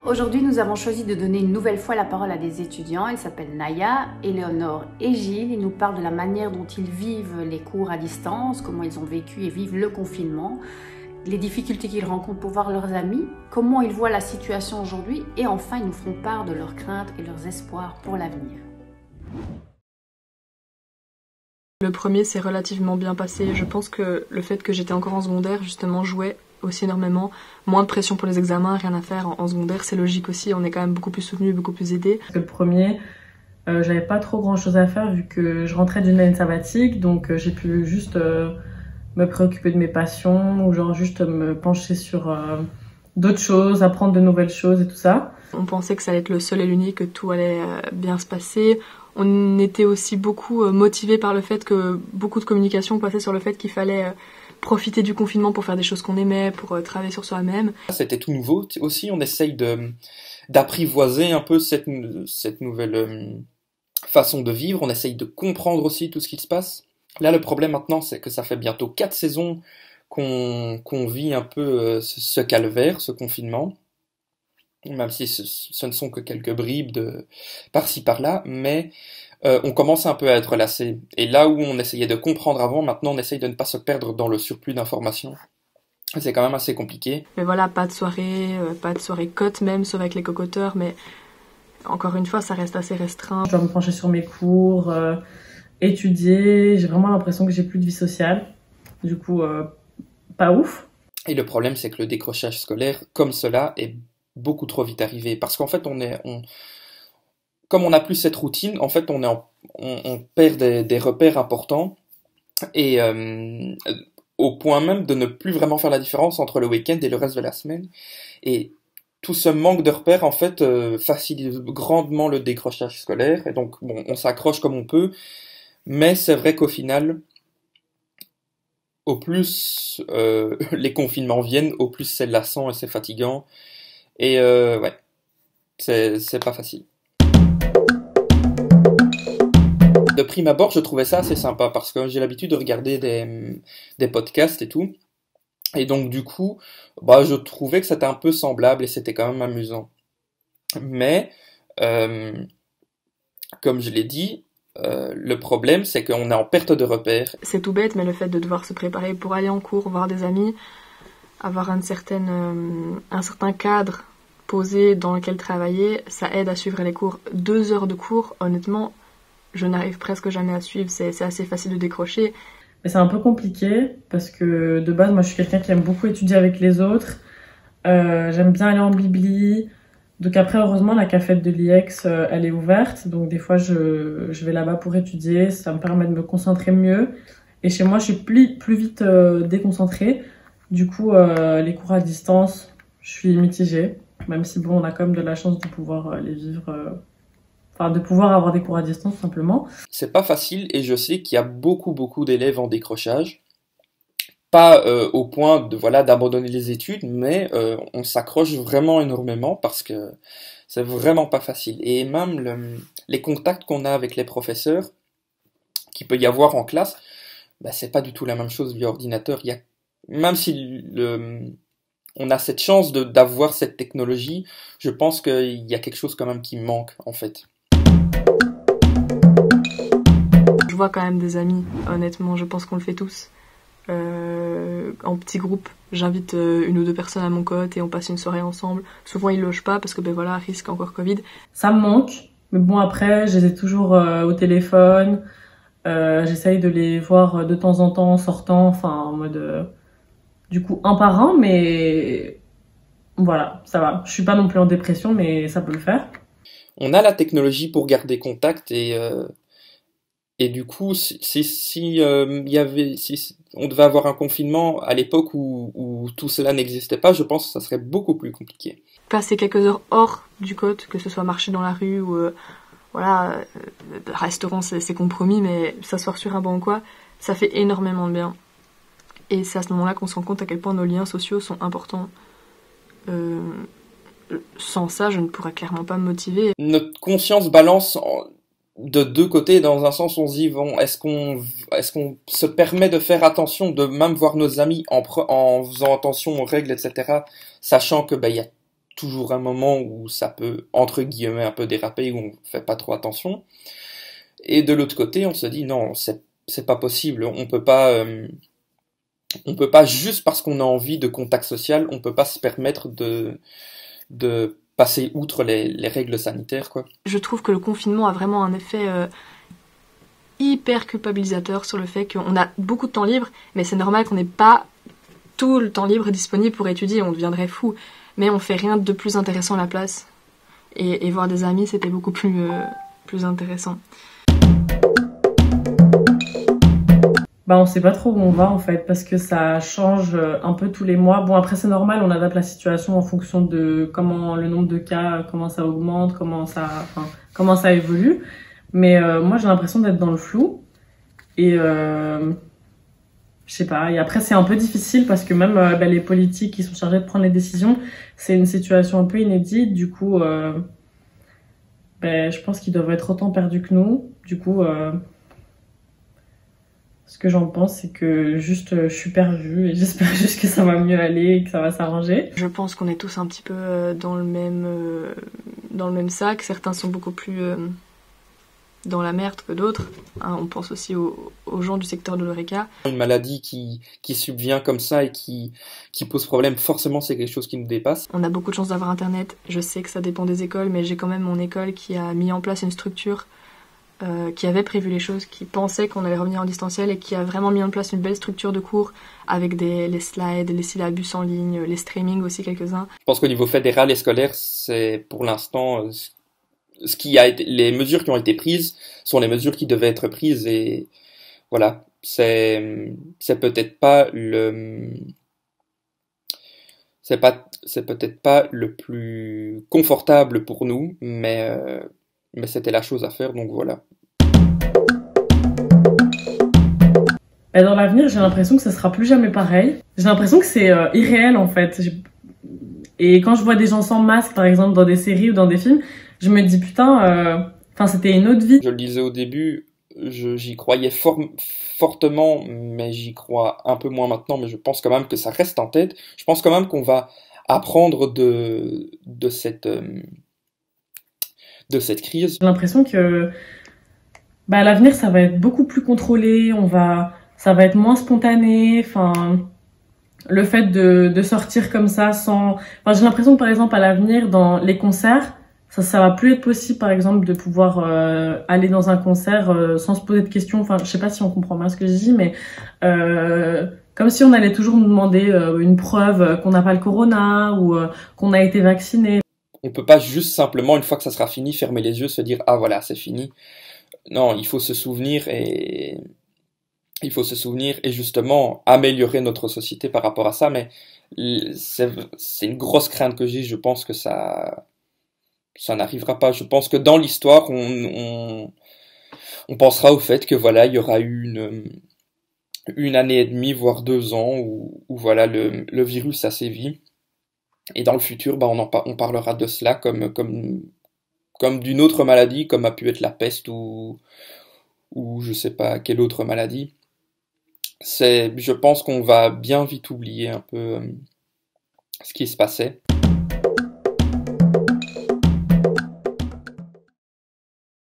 Aujourd'hui, nous avons choisi de donner une nouvelle fois la parole à des étudiants. Ils s'appellent Naya, Éléonore et Gilles. Ils nous parlent de la manière dont ils vivent les cours à distance, comment ils ont vécu et vivent le confinement, les difficultés qu'ils rencontrent pour voir leurs amis, comment ils voient la situation aujourd'hui et enfin, ils nous feront part de leurs craintes et leurs espoirs pour l'avenir. Le premier s'est relativement bien passé. Je pense que le fait que j'étais encore en secondaire, justement, jouait aussi énormément. Moins de pression pour les examens, rien à faire en secondaire, c'est logique aussi. On est quand même beaucoup plus soutenu, beaucoup plus aidé. Parce que le premier, j'avais pas trop grand chose à faire vu que je rentrais d'une année sabbatique, donc j'ai pu juste me préoccuper de mes passions ou genre juste me pencher sur d'autres choses, apprendre de nouvelles choses et tout ça. On pensait que ça allait être le seul et l'unique, que tout allait bien se passer. On était aussi beaucoup motivés par le fait que beaucoup de communication passait sur le fait qu'il fallait profiter du confinement pour faire des choses qu'on aimait, pour travailler sur soi-même. C'était tout nouveau aussi, on essaye d'apprivoiser un peu cette nouvelle façon de vivre, on essaye de comprendre aussi tout ce qui se passe. Là, le problème maintenant, c'est que ça fait bientôt 4 saisons qu'on vit un peu ce calvaire, ce confinement. Même si ce ne sont que quelques bribes de par-ci par-là, mais on commence un peu à être lassé. Et là où on essayait de comprendre avant, maintenant on essaye de ne pas se perdre dans le surplus d'informations. C'est quand même assez compliqué. Mais voilà, pas de soirée cote même, sauf avec les cocoteurs, mais encore une fois, ça reste assez restreint. Je dois me pencher sur mes cours, étudier, j'ai vraiment l'impression que j'ai plus de vie sociale. Du coup, pas ouf. Et le problème, c'est que le décrochage scolaire, comme cela, est beaucoup trop vite arrivé. Parce qu'en fait, comme on n'a plus cette routine, en fait, on perd des repères importants et au point même de ne plus vraiment faire la différence entre le week-end et le reste de la semaine. Et tout ce manque de repères, en fait, facilite grandement le décrochage scolaire. Et donc, bon, on s'accroche comme on peut, mais c'est vrai qu'au final, au plus les confinements viennent, au plus c'est lassant et c'est fatigant. Et ouais, c'est pas facile. De prime abord, je trouvais ça assez sympa parce que j'ai l'habitude de regarder des podcasts et tout. Et donc du coup, bah, je trouvais que c'était un peu semblable et c'était quand même amusant. Mais, comme je l'ai dit, le problème c'est qu'on est en perte de repères. C'est tout bête, mais le fait de devoir se préparer pour aller en cours, voir des amis, avoir un certain cadre posé dans lequel travailler, ça aide à suivre les cours. 2 heures de cours, honnêtement, je n'arrive presque jamais à suivre, c'est assez facile de décrocher. Mais c'est un peu compliqué parce que de base, moi je suis quelqu'un qui aime beaucoup étudier avec les autres. J'aime bien aller en bibli. Donc après, heureusement, la cafette de l'IEX, elle est ouverte. Donc des fois, je vais là-bas pour étudier. Ça me permet de me concentrer mieux. Et chez moi, je suis plus vite déconcentrée. Du coup, les cours à distance, je suis mitigée. Même si bon, on a quand même de la chance de pouvoir les vivre, de pouvoir avoir des cours à distance tout simplement. C'est pas facile et je sais qu'il y a beaucoup d'élèves en décrochage. Pas au point d'abandonner les études, mais on s'accroche vraiment énormément parce que c'est vraiment pas facile. Et même les contacts qu'on a avec les professeurs, qu'il peut y avoir en classe, bah, c'est pas du tout la même chose via ordinateur. Même si on a cette chance d'avoir cette technologie, je pense qu'il y a quelque chose quand même qui manque en fait. Je vois quand même des amis, honnêtement, je pense qu'on le fait tous. En petit groupe, j'invite 1 ou 2 personnes à mon cote et on passe une soirée ensemble. Souvent ils logent pas parce que risque encore Covid. Ça me manque, mais bon après je les ai toujours au téléphone. J'essaye de les voir de temps en temps en sortant, en mode du coup un par un, mais voilà, ça va. Je suis pas non plus en dépression, mais ça peut le faire. On a la technologie pour garder contact et du coup, si on devait avoir un confinement à l'époque où tout cela n'existait pas, je pense que ça serait beaucoup plus compliqué. Passer quelques heures hors du cote, que ce soit marcher dans la rue ou restaurant, c'est compromis, mais s'asseoir sur un banc ou quoi, ça fait énormément de bien. Et c'est à ce moment-là qu'on se rend compte à quel point nos liens sociaux sont importants. Sans ça, je ne pourrais clairement pas me motiver. Notre conscience balance de 2 côtés. Dans un sens, on se dit, bon, est-ce qu'on se permet de faire attention, de même voir nos amis en faisant attention aux règles, etc., sachant que il y a toujours un moment où ça peut, entre guillemets, un peu déraper, où on fait pas trop attention. Et de l'autre côté, on se dit non, c'est pas possible, on peut pas juste parce qu'on a envie de contact social, on peut pas se permettre de passer outre les règles sanitaires, quoi. Je trouve que le confinement a vraiment un effet hyper culpabilisateur sur le fait qu'on a beaucoup de temps libre, mais c'est normal qu'on n'ait pas tout le temps libre disponible pour étudier, on deviendrait fou. Mais on fait rien de plus intéressant à la place. Et voir des amis, c'était beaucoup plus intéressant. Bah, on sait pas trop où on va en fait, parce que ça change un peu tous les mois. Bon, après c'est normal, on adapte la situation en fonction de comment le nombre de cas, comment ça augmente, comment ça évolue. Mais moi j'ai l'impression d'être dans le flou. Et je sais pas, et après c'est un peu difficile parce que même les politiques qui sont chargés de prendre les décisions, c'est une situation un peu inédite. Du coup, je pense qu'ils doivent être autant perdus que nous. Du coup, ce que j'en pense, c'est que juste je suis perdue et j'espère juste que ça va mieux aller et que ça va s'arranger. Je pense qu'on est tous un petit peu dans le même sac. Certains sont beaucoup plus dans la merde que d'autres. Hein, on pense aussi aux gens du secteur de l'Horeca. Une maladie qui subvient comme ça et qui pose problème, forcément c'est quelque chose qui nous dépasse. On a beaucoup de chance d'avoir Internet. Je sais que ça dépend des écoles, mais j'ai quand même mon école qui a mis en place une structure qui avait prévu les choses, qui pensait qu'on allait revenir en distanciel et qui a vraiment mis en place une belle structure de cours avec les slides, les syllabus en ligne, les streamings aussi quelques-uns. Je pense qu'au niveau fédéral et scolaire, c'est pour l'instant les mesures qui ont été prises sont les mesures qui devaient être prises et voilà, c'est peut-être pas c'est peut-être pas le plus confortable pour nous, mais c'était la chose à faire, donc voilà. Dans l'avenir, j'ai l'impression que ça sera plus jamais pareil. J'ai l'impression que c'est irréel en fait. Et quand je vois des gens sans masque, par exemple, dans des séries ou dans des films, je me dis putain, c'était une autre vie. Je le disais au début, j'y croyais fortement, mais j'y crois un peu moins maintenant, mais je pense quand même que ça reste en tête. Je pense quand même qu'on va apprendre de cette crise. J'ai l'impression que à l'avenir, ça va être beaucoup plus contrôlé, ça va être moins spontané, le fait de sortir comme ça sans... j'ai l'impression que par exemple à l'avenir, dans les concerts, ça va plus être possible par exemple de pouvoir aller dans un concert sans se poser de questions. Je sais pas si on comprend bien ce que je dis, mais comme si on allait toujours nous demander une preuve qu'on n'a pas le corona ou qu'on a été vacciné. On peut pas juste simplement, une fois que ça sera fini, fermer les yeux, se dire « Ah voilà, c'est fini ». Non, il faut se souvenir et justement améliorer notre société par rapport à ça, mais c'est une grosse crainte que j'ai. Je pense que ça n'arrivera pas. Je pense que dans l'histoire, on pensera au fait que voilà, il y aura eu une année et demie, voire 2 ans, où voilà, le virus a sévi. Et dans le futur, on parlera de cela comme d'une autre maladie, comme a pu être la peste ou je sais pas quelle autre maladie. Je pense qu'on va bien vite oublier un peu ce qui se passait.